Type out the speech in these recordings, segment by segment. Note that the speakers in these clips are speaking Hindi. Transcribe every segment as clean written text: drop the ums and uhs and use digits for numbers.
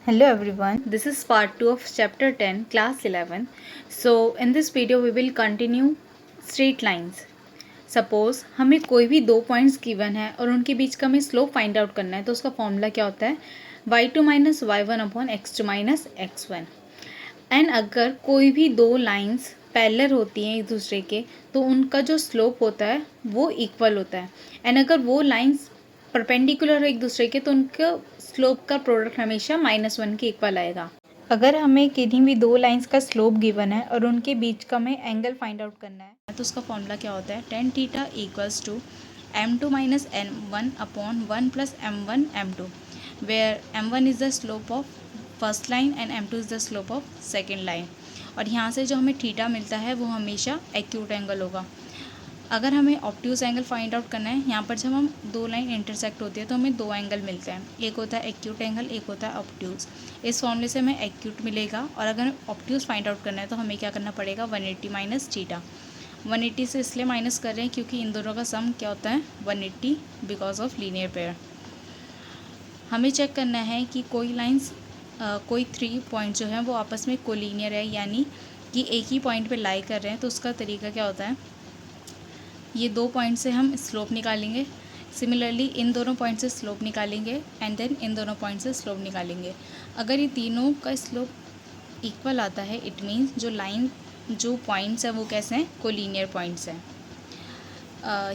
Hello everyone, this is part 2 of chapter 10, class 11. So in this video we will continue straight lines. Suppose हमें कोई भी दो पॉइंट्स गिवन है और उनके बीच का हमें स्लोप फाइंड आउट करना है, तो उसका फॉर्मूला क्या होता है y2 minus y1 upon x2 minus x1. And अगर कोई भी दो लाइंस पैरेलल होती हैं एक दूसरे के, तो उनका जो स्लोप होता है वो इक्वल होता है. एंड अगर वो लाइंस परपेंडिकुलर हो एक दूसरे के, तो उनका स्लोप का प्रोडक्ट हमेशा -1 के इक्वल आएगा. अगर हमें किन्हीं भी दो लाइंस का स्लोप गिवन है और उनके बीच का हमें एंगल फाइंड आउट करना है, तो उसका फॉर्मूला क्या होता है tan theta equals to m2 minus m1 upon 1 plus m1 m2, where m1 is the slope of first line and m2 is the slope of second line. और यहाँ से जो हमें थीटा मिलता है वो हमेशा एक्यूट एंगल होगा. अगर हमें ऑब्ट्यूज एंगल फाइंड आउट करना है, यहाँ पर जब हम दो लाइन इंटरसेक्ट होती है तो हमें दो एंगल मिलते हैं, एक होता है एक्यूट एंगल, एक होता है ऑब्ट्यूज. इस फॉर्मूले से हमें एक्यूट मिलेगा. और अगर ऑब्ट्यूज फाइंड आउट करना है तो हमें क्या करना पड़ेगा 180 माइनस थीटा. 180 से इसलिए माइनस कर रहे हैं क्योंकि इन दोनों का सम क्या होता है 180 बिकॉज ऑफ लीनियर पेयर. हमें चेक करना है कि कोई लाइंस कोई 3 पॉइंट जो हैं वो आपस में कोलिनियर है, यानी कि एक ही पॉइंट पे लाई कर रहे हैं. तो उसका तरीका क्या होता है, ये दो पॉइंट से हम स्लोप निकालेंगे, सिमिलरली इन दोनों पॉइंट से स्लोप निकालेंगे, एंड देन इन दोनों पॉइंट से स्लोप निकालेंगे. अगर ये तीनों का स्लोप इक्वल आता है, इट मीन्स जो पॉइंट्स हैं वो कैसे हैं, कोलिनियर पॉइंट्स हैं.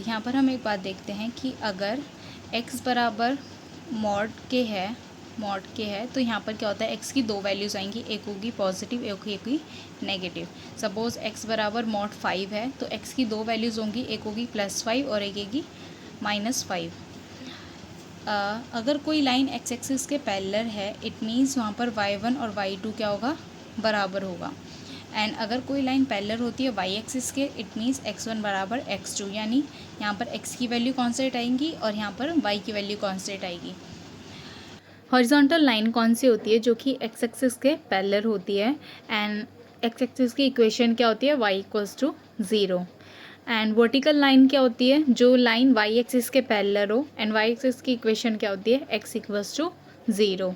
यहाँ पर हम एक बात देखते हैं कि अगर x बराबर मॉड के है तो यहाँ पर क्या होता है, x की दो वैल्यूज़ आएंगी, एक होगी पॉजिटिव, एक होगी नेगेटिव. सपोज़ x बराबर मॉड 5 है तो x की दो वैल्यूज़ होंगी, एक होगी +5 और एक होगी -5. अगर कोई लाइन x एक्सिस के पैरेलल है, इट मीन्स वहाँ पर y1 और y2 क्या होगा, बराबर होगा. एंड अगर कोई लाइन पैरेलल होती है y एक्सिस के, इट मीन्स x1 बराबर x2, यानी यहाँ पर x की वैल्यू कॉन्स्टेंट आएंगी और यहाँ पर y की वैल्यू कॉन्स्टेंट आएगी. हॉरिजॉन्टल लाइन कौन सी होती है, जो कि x एक्सिस के पैरेलल होती है. एंड x एक्सिस की इक्वेशन क्या होती है, y equals to 0. And vertical line क्या होती है, जो लाइन y एक्सिस के पैरेलल हो, एंड y एक्सिस की इक्वेशन क्या होती है, x इक्वल्स टू 0.